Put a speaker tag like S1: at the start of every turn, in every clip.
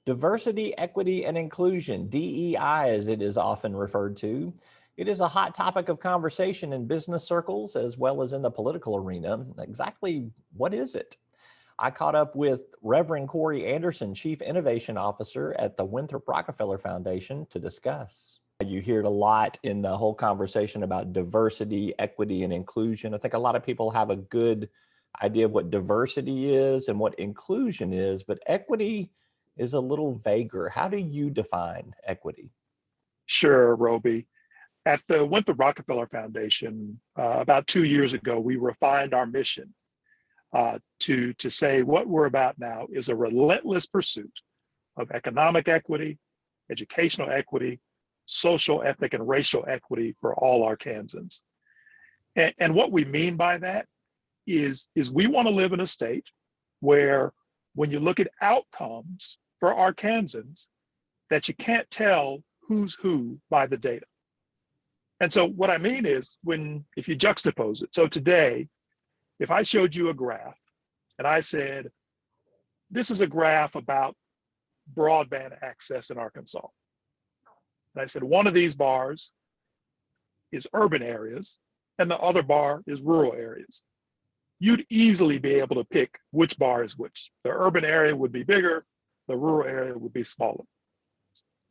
S1: Diversity, equity, and inclusion, DEI as it is often referred to. It is a hot topic of conversation in business circles as well as in the political arena. Exactly what is it? I caught up with Reverend Cory Anderson, Chief Innovation Officer at the Winthrop Rockefeller Foundation, to discuss. You hear it a lot in the whole conversation about diversity, equity, and inclusion. I think a lot of people have a good idea of what diversity is and what inclusion is, but equity is a little vaguer. How do you define equity?
S2: Sure, Roby. At the Winthrop Rockefeller Foundation, about 2 years ago, we refined our mission to say what we're about now is a relentless pursuit of economic equity, educational equity, social, ethnic, and racial equity for all Arkansans. And what we mean by that is we want to live in a state where when you look at outcomes for Arkansans, that you can't tell who's who by the data. And so what I mean is if you juxtapose it, so today, if I showed you a graph and I said, this is a graph about broadband access in Arkansas. And I said, one of these bars is urban areas and the other bar is rural areas. You'd easily be able to pick which bar is which. The urban area would be bigger, the rural area would be smaller.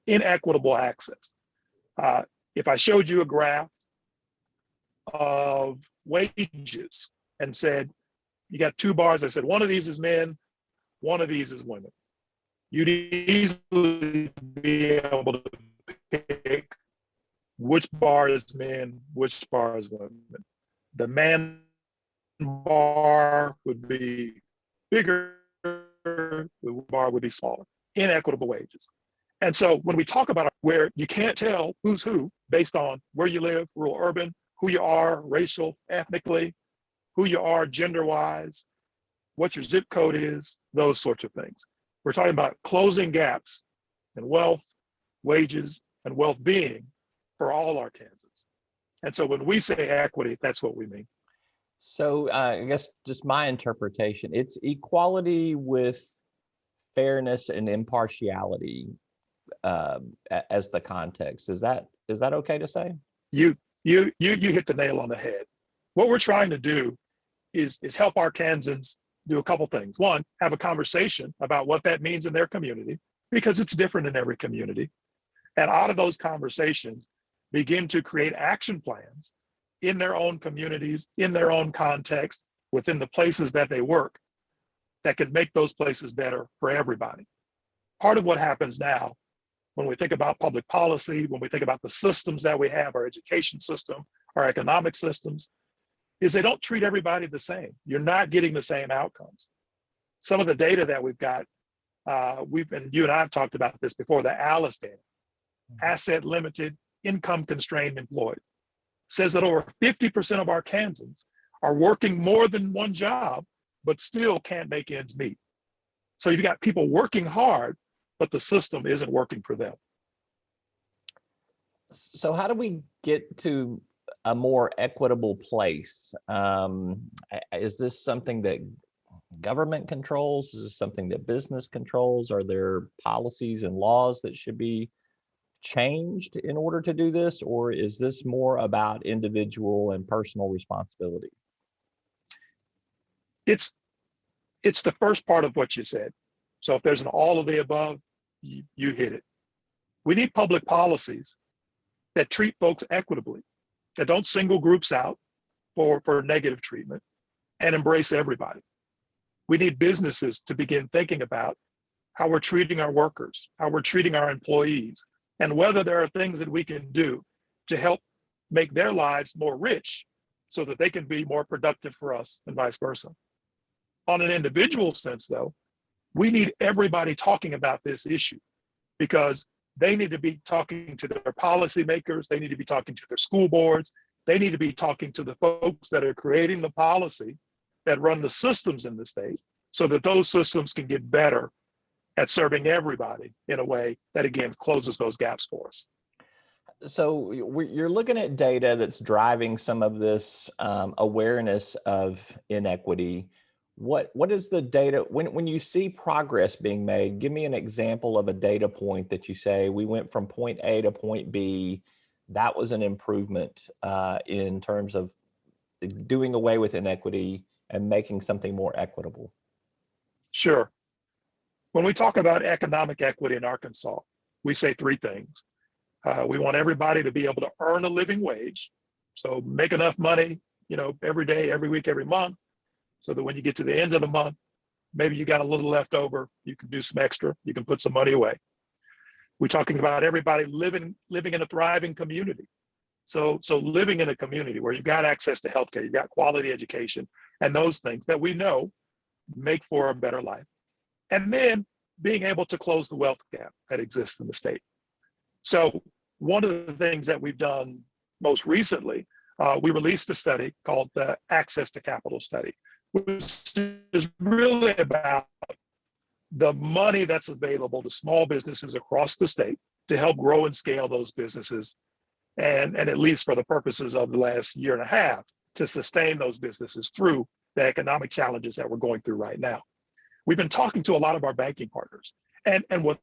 S2: Inequitable access. If I showed you a graph of wages and said, you got two bars, I said, one of these is men, one of these is women. You'd easily be able to pick which bar is men, which bar is women. The man bar would be bigger, the bar would be smaller. Inequitable wages. And so when we talk about where you can't tell who's who based on where you live, rural, urban, who you are, racial, ethnically, who you are gender-wise, what your zip code is, those sorts of things. We're talking about closing gaps in wealth, wages, and well-being for all Arkansans. And so when we say equity, that's what we mean.
S1: So I guess just my interpretation, it's equality with fairness and impartiality as the context. Is that okay to say?
S2: You hit the nail on the head. What we're trying to do is help Arkansans do a couple things. One, have a conversation about what that means in their community, because it's different in every community. And out of those conversations, begin to create action plans in their own communities, in their own context, within the places that they work, that can make those places better for everybody. Part of what happens now, when we think about public policy, when we think about the systems that we have, our education system, our economic systems, is they don't treat everybody the same. You're not getting the same outcomes. Some of the data that we've got, you and I have talked about this before, the ALICE data, asset limited, income constrained employed, says that over 50% of Arkansans are working more than one job, but still can't make ends meet. So you've got people working hard, but the system isn't working for them.
S1: So how do we get to a more equitable place? Is this something that government controls? Is this something that business controls? Are there policies and laws that should be changed in order to do this? Or is this more about individual and personal responsibility?
S2: It's the first part of what you said. So if there's an all of the above, you hit it. We need public policies that treat folks equitably, that don't single groups out for negative treatment and embrace everybody. We need businesses to begin thinking about how we're treating our workers, how we're treating our employees, and whether there are things that we can do to help make their lives more rich so that they can be more productive for us and vice versa. On an individual sense, though, we need everybody talking about this issue, because they need to be talking to their policymakers, they need to be talking to their school boards, they need to be talking to the folks that are creating the policy that run the systems in the state, so that those systems can get better at serving everybody in a way that, again, closes those gaps for us.
S1: So you're looking at data that's driving some of this awareness of inequity. What is the data when you see progress being made? Give me an example of a data point that you say we went from point A to point B. That was an improvement in terms of doing away with inequity and making something more equitable.
S2: Sure. When we talk about economic equity in Arkansas, we say three things. We want everybody to be able to earn a living wage, so make enough money, every day, every week, every month, so that when you get to the end of the month, maybe you got a little left over, you can do some extra, you can put some money away. We're talking about everybody living in a thriving community. So living in a community where you've got access to healthcare, you've got quality education, and those things that we know make for a better life. And then being able to close the wealth gap that exists in the state. So one of the things that we've done most recently, we released a study called the Access to Capital Study, which is really about the money that's available to small businesses across the state to help grow and scale those businesses. And at least for the purposes of the last year and a half, to sustain those businesses through the economic challenges that we're going through right now. We've been talking to a lot of our banking partners, and what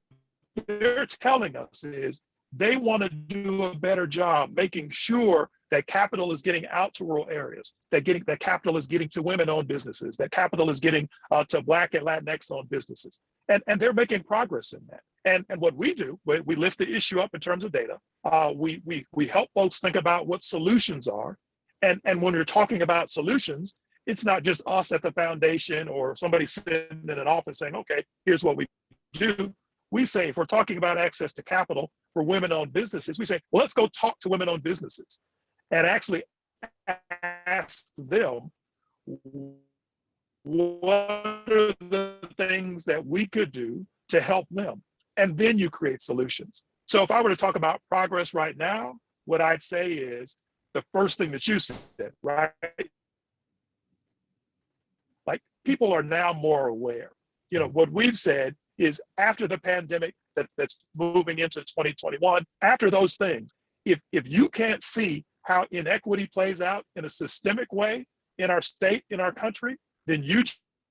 S2: they're telling us is they want to do a better job making sure that capital is getting out to rural areas, that capital is getting to women-owned businesses, that capital is getting to Black and Latinx-owned businesses. And they're making progress in that. And what we do, we lift the issue up in terms of data. We help folks think about what solutions are. And when we're talking about solutions, it's not just us at the foundation or somebody sitting in an office saying, okay, here's what we do. We say, if we're talking about access to capital for women-owned businesses, we say, well, let's go talk to women-owned businesses and actually ask them, what are the things that we could do to help them? And then you create solutions. So if I were to talk about progress right now, what I'd say is the first thing that you said, right? Like, people are now more aware. What we've said is after the pandemic that's moving into 2021, after those things, if you can't see how inequity plays out in a systemic way in our state, in our country, then you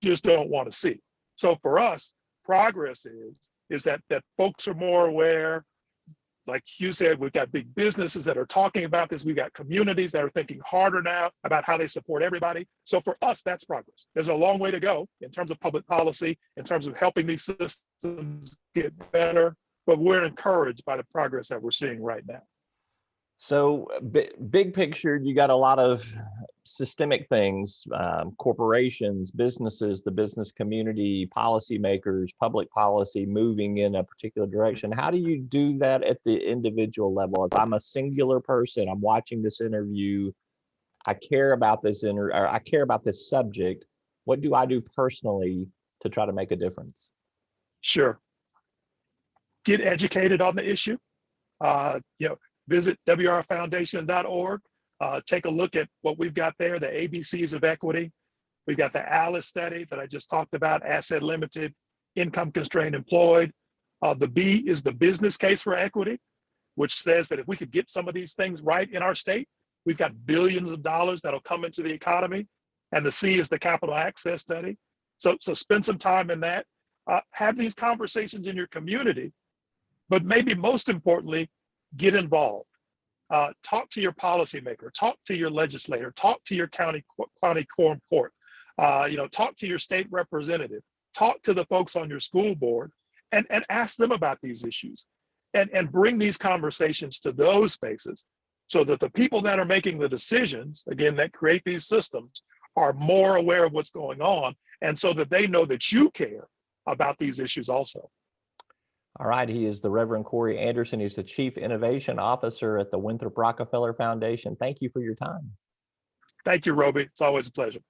S2: just don't want to see. So for us, progress is that folks are more aware. Like you said, we've got big businesses that are talking about this. We've got communities that are thinking harder now about how they support everybody. So for us, that's progress. There's a long way to go in terms of public policy, in terms of helping these systems get better, but we're encouraged by the progress that we're seeing right now.
S1: So big picture, you got a lot of systemic things, corporations, businesses, the business community, policymakers, public policy moving in a particular direction. How do you do that at the individual level? If I'm a singular person, I'm watching this interview, I care about this I care about this subject. What do I do personally to try to make a difference?
S2: Sure. Get educated on the issue. Visit wrfoundation.org. Take a look at what we've got there, the ABCs of equity. We've got the ALICE study that I just talked about, asset limited, income constrained employed. The B is the business case for equity, which says that if we could get some of these things right in our state, we've got billions of dollars that'll come into the economy. And the C is the capital access study. So spend some time in that. Have these conversations in your community, but maybe most importantly, get involved. Talk to your policymaker, talk to your legislator, talk to your county court, talk to your state representative, talk to the folks on your school board, and ask them about these issues, and bring these conversations to those spaces so that the people that are making the decisions, again, that create these systems, are more aware of what's going on, and so that they know that you care about these issues also.
S1: All right, he is the Reverend Cory Anderson. He's the Chief Innovation Officer at the Winthrop Rockefeller Foundation. Thank you for your time.
S2: Thank you, Roby. It's always a pleasure.